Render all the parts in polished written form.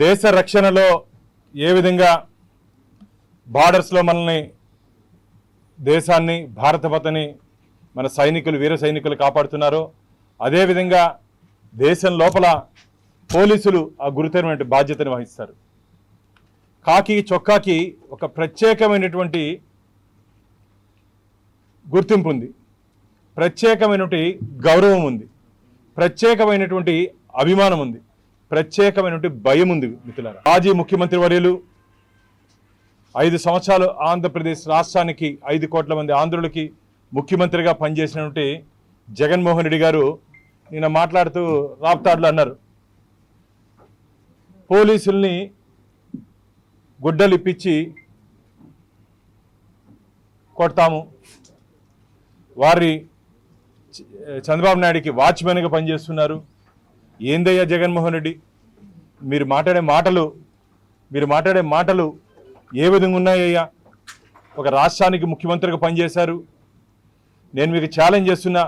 దేశ రక్షణలో ఏ విధంగా బార్డర్స్లో మనల్ని దేశాన్ని భారతమాతని మన సైనికులు వీర సైనికులు కాపాడుతున్నారో అదేవిధంగా దేశం లోపల పోలీసులు ఆ గురుతరమైన బాధ్యతను వహిస్తారు. కాకి చొక్కాకి ఒక ప్రత్యేకమైనటువంటి గుర్తింపు ఉంది, ప్రత్యేకమైనటువంటి గౌరవం ఉంది, ప్రత్యేకమైనటువంటి అభిమానం ఉంది, ప్రత్యేకమైనటువంటి భయం ఉంది. మిత్రులారా, మాజీ ముఖ్యమంత్రి వర్యులు 5 సంవత్సరాలు ఆంధ్రప్రదేశ్ రాష్ట్రానికి 5 కోట్ల మంది ఆంధ్రులకి ముఖ్యమంత్రిగా పనిచేసినటువంటి జగన్మోహన్ రెడ్డి గారు నిన్న మాట్లాడుతూ రాప్తాడులో అన్నారు, పోలీసుల్ని గుడ్డలు ఇప్పించి కొడతాము, వారి చంద్రబాబు నాయుడికి వాచ్మెన్గా పనిచేస్తున్నారు. ఏందయ్యా జగన్మోహన్ రెడ్డి, మీరు మాట్లాడే మాటలు ఏ విధంగా ఉన్నాయ్యా? ఒక రాష్ట్రానికి ముఖ్యమంత్రిగా పనిచేశారు. నేను మీకు ఛాలెంజ్ చేస్తున్నా,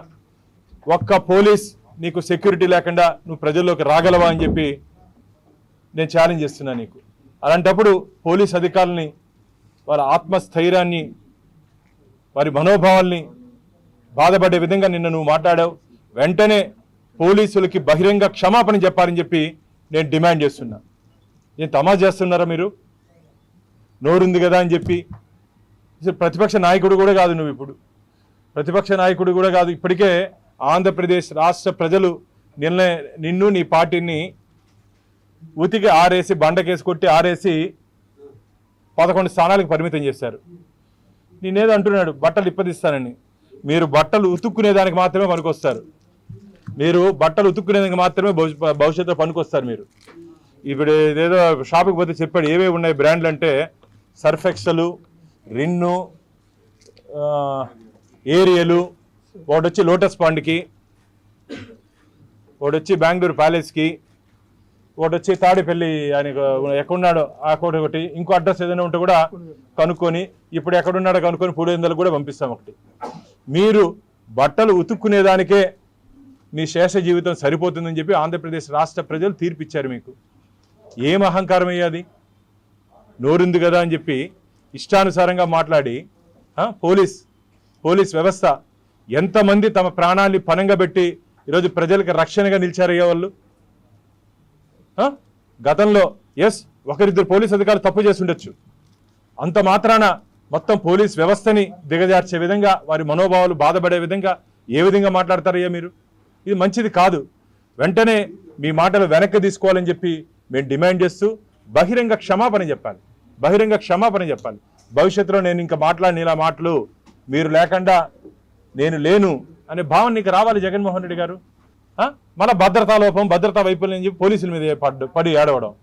ఒక్క పోలీస్ నీకు సెక్యూరిటీ లేకుండా నువ్వు ప్రజల్లోకి రాగలవా అని చెప్పి నేను ఛాలెంజ్ చేస్తున్నా నీకు. అలాంటప్పుడు పోలీస్ అధికారులని వారి ఆత్మస్థైర్యాన్ని వారి మనోభావాల్ని బాధపడే విధంగా నిన్న నువ్వు మాట్లాడావు. వెంటనే పోలీసులకి బహిరంగ క్షమాపణ చెప్పాలని చెప్పి నేను డిమాండ్ చేస్తున్నా. ఏం తమాషా చేస్తున్నారా మీరు? నోరుంది కదా అని చెప్పి ప్రతిపక్ష నాయకుడు కూడా కాదు నువ్వు, ఇప్పుడు ప్రతిపక్ష నాయకుడు కూడా కాదు. ఇప్పటికే ఆంధ్రప్రదేశ్ రాష్ట్ర ప్రజలు నిన్ను నీ పార్టీని ఉతికి ఆరేసి బండకేసి కొట్టి ఆరేసి 11 స్థానాలకు పరిమితం చేశారు. నేనేదో అంటున్నాడు బట్టలు ఇప్పదిస్తానని. మీరు బట్టలు ఉతుక్కునేదానికి మాత్రమే పనికొస్తారు. మీరు బట్టలు ఉతుక్కునేదానికి మాత్రమే భవిష్యత్తులో పనికొస్తారు. మీరు ఇప్పుడు ఏదో షాప్కి పోతే చెప్పాడు ఏవేవి ఉన్నాయి బ్రాండ్లు అంటే సర్ఫ్ ఎక్సెల్, రిన్ను, ఏరియలు, ఒకటి వచ్చి లోటస్ పాండ్కి, ఒకటి వచ్చి బెంగళూరు ప్యాలెస్కి, ఒకటి వచ్చి తాడేపల్లి ఆయన ఎక్కడున్నాడో ఒకటి, ఇంకో అడ్రస్ ఏదైనా ఉంటే కూడా కనుక్కొని ఇప్పుడు ఎక్కడున్నాడో కనుక్కొని 300 కూడా పంపిస్తాం. ఒకటి మీరు బట్టలు ఉతుక్కునేదానికే మీ శేష జీవితం సరిపోతుందని చెప్పి ఆంధ్రప్రదేశ్ రాష్ట్ర ప్రజలు తీర్పిచ్చారు. మీకు ఏం అహంకారం అయ్యాది? నోరుంది కదా అని చెప్పి ఇష్టానుసారంగా మాట్లాడి పోలీస్ వ్యవస్థ ఎంతమంది తమ ప్రాణాన్ని పణంగా పెట్టి ఈరోజు ప్రజలకు రక్షణగా నిలిచారయ్యే వాళ్ళు. గతంలో ఒకరిద్దరు పోలీస్ అధికారులు తప్పు చేసి ఉండొచ్చు, అంత మాత్రాన మొత్తం పోలీస్ వ్యవస్థని దిగజార్చే విధంగా వారి మనోభావాలు బాధపడే విధంగా ఏ విధంగా మాట్లాడతారయ్యా మీరు? ఇది మంచిది కాదు. వెంటనే మీ మాటలు వెనక్కి తీసుకోవాలని చెప్పి మేము డిమాండ్ చేస్తూ బహిరంగ క్షమాపణ చెప్పాలి. భవిష్యత్తులో నేను ఇంకా మాట్లాడిన ఇలా మాటలు మీరు లేకుండా నేను లేను అనే భావన నీకు రావాలి జగన్మోహన్ రెడ్డి గారు. మళ్ళీ భద్రతా లోపం, భద్రతా వైఫల్యం అని చెప్పి పోలీసుల మీద పడి ఏడవడం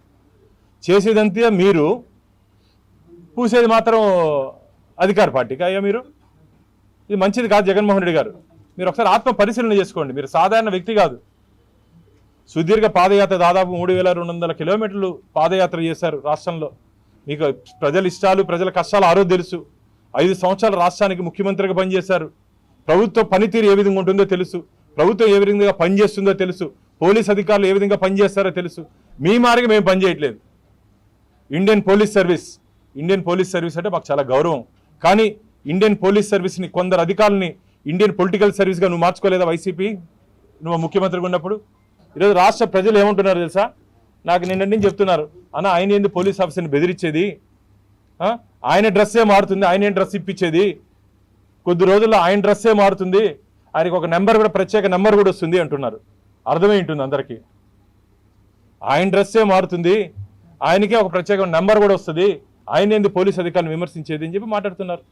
చేసేదంతే. మీరు పూసేది మాత్రం అధికార పార్టీకి అయ్యా మీరు. ఇది మంచిది కాదు జగన్మోహన్ రెడ్డి గారు. మీరు ఒకసారి ఆత్మ పరిశీలన చేసుకోండి. మీరు సాధారణ వ్యక్తి కాదు. సుదీర్ఘ పాదయాత్ర దాదాపు 3200 కిలోమీటర్లు పాదయాత్ర చేశారు రాష్ట్రంలో. మీకు ప్రజల ఇష్టాలు ప్రజల కష్టాలు ఆరో తెలుసు. 5 సంవత్సరాలు రాష్ట్రానికి ముఖ్యమంత్రిగా పనిచేశారు. ప్రభుత్వ పనితీరు ఏ విధంగా ఉంటుందో తెలుసు, ప్రభుత్వం ఏ విధంగా పనిచేస్తుందో తెలుసు, పోలీస్ అధికారులు ఏ విధంగా పనిచేస్తారో తెలుసు. మీ మార్గం మేము పనిచేయట్లేదు. ఇండియన్ పోలీస్ సర్వీస్ అంటే మాకు చాలా గౌరవం. కానీ ఇండియన్ పోలీస్ సర్వీస్ని కొందరు అధికారులని ఇండియన్ పొలిటికల్ సర్వీస్గా నువ్వు మార్చుకోలేదా వైసీపీ నువ్వు ముఖ్యమంత్రిగా ఉన్నప్పుడు? ఈరోజు రాష్ట్ర ప్రజలు ఏమంటున్నారు తెలుసా? నాకు నిన్నటి నుంచి చెప్తున్నారు, అన్న ఆయన ఏంది పోలీస్ ఆఫీసర్ని బెదిరించేది, ఆయన డ్రెస్సే మారుతుంది, ఆయన ఏం డ్రెస్ ఇప్పించేది, కొద్ది రోజుల్లో ఆయన డ్రెస్సే మారుతుంది, ఆయనకి ఒక నెంబర్ కూడా ప్రత్యేక నెంబర్ కూడా వస్తుంది అంటున్నారు. అర్థమై ఉంటుంది అందరికీ. ఆయన డ్రెస్సే మారుతుంది, ఆయనకే ఒక ప్రత్యేక నెంబర్ కూడా వస్తుంది, ఆయన ఏంది పోలీస్ అధికారులను విమర్శించేది అని చెప్పి మాట్లాడుతున్నారు.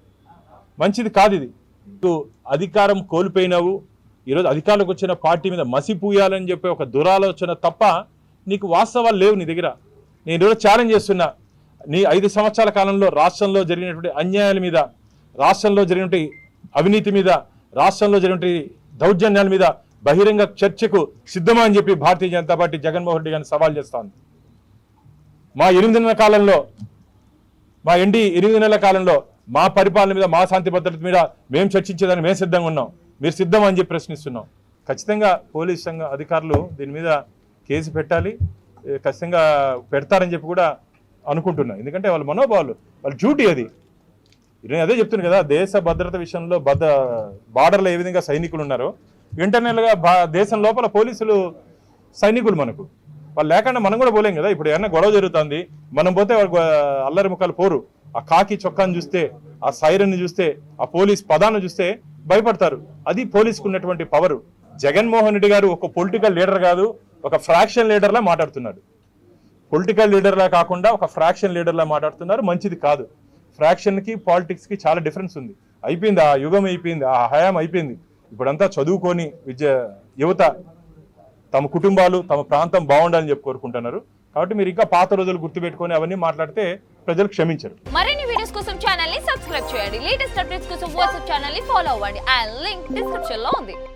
మంచిది కాదు ఇది. అధికారం కోల్పోయినావు. ఈరోజు అధికారులకు వచ్చిన పార్టీ మీద మసిపూయాలని చెప్పి ఒక దురాలోచన తప్ప నీకు వాస్తవాలు లేవు నీ దగ్గర. నేను ఈరోజు ఛాలెంజ్ చేస్తున్నా, నీ 5 సంవత్సరాల కాలంలో రాష్ట్రంలో జరిగినటువంటి అన్యాయాల మీద, రాష్ట్రంలో జరిగినటువంటి అవినీతి మీద, రాష్ట్రంలో జరిగినటువంటి దౌర్జన్యాల మీద బహిరంగ చర్చకు సిద్ధమా అని చెప్పి భారతీయ జనతా పార్టీ జగన్మోహన్ రెడ్డి గారిని సవాల్ చేస్తాను. మా 8 నెలల కాలంలో, మా ఎన్డీ 8 నెలల కాలంలో మా పరిపాలన మీద, మా శాంతి భద్రత మీద మేము చర్చించేదానికి మేము సిద్ధంగా ఉన్నాం. మీరు సిద్ధం అని చెప్పి ప్రశ్నిస్తున్నాం. ఖచ్చితంగా పోలీస్ సంఘ అధికారులు దీని మీద కేసు పెట్టాలి. ఖచ్చితంగా పెడతారని చెప్పి కూడా అనుకుంటున్నా. ఎందుకంటే వాళ్ళ మనోభావాలు, వాళ్ళ డ్యూటీ అది. నేను అదే చెప్తున్నాను కదా, దేశ భద్రత విషయంలో బార్డర్లో ఏ విధంగా సైనికులు ఉన్నారో ఇంటర్నల్గా దేశం లోపల పోలీసులు సైనికులు మనకు. వాళ్ళు లేకుండా మనం కూడా పోలేం కదా. ఇప్పుడు ఏమన్నా గొడవ జరుగుతుంది, మనం పోతే అల్లరి ముఖాలు పోరు. ఆ కాకి చొక్కాను చూస్తే, ఆ సైరన్ చూస్తే, ఆ పోలీస్ పదాన్ని చూస్తే భయపడతారు. అది పోలీసుకు ఉన్నటువంటి పవరు. జగన్మోహన్ రెడ్డి గారు ఒక పొలిటికల్ లీడర్ కాదు, ఒక ఫ్రాక్షన్ లీడర్లా మాట్లాడుతున్నాడు. పొలిటికల్ లీడర్లా కాకుండా ఒక ఫ్రాక్షన్ లీడర్లా మాట్లాడుతున్నారు. మంచిది కాదు. ఫ్రాక్షన్కి పాలిటిక్స్కి చాలా డిఫరెన్స్ ఉంది. అయిపోయింది, ఆ యుగం అయిపోయింది, ఆ హయాం అయిపోయింది. ఇప్పుడంతా చదువుకొని యువత తమ కుటుంబాలు, తమ ప్రాంతం బాగుండాలని చెప్పి కోరుకుంటున్నారు. కాబట్టి మీరు ఇంకా పాత రోజులు గుర్తుపెట్టుకొని అవన్నీ మాట్లాడితే ప్రజలు క్షమించరు. మరిన్ని వీడియోస్ కోసం ఛానల్ ని సబ్స్క్రైబ్ చేయండి. లేటెస్ట్ అప్డేట్స్ కోసం వాట్సాప్ ఛానల్ ని ఫాలో అవ్వండి. ఆ లింక్ డిస్క్రిప్షన్ లో ఉంది.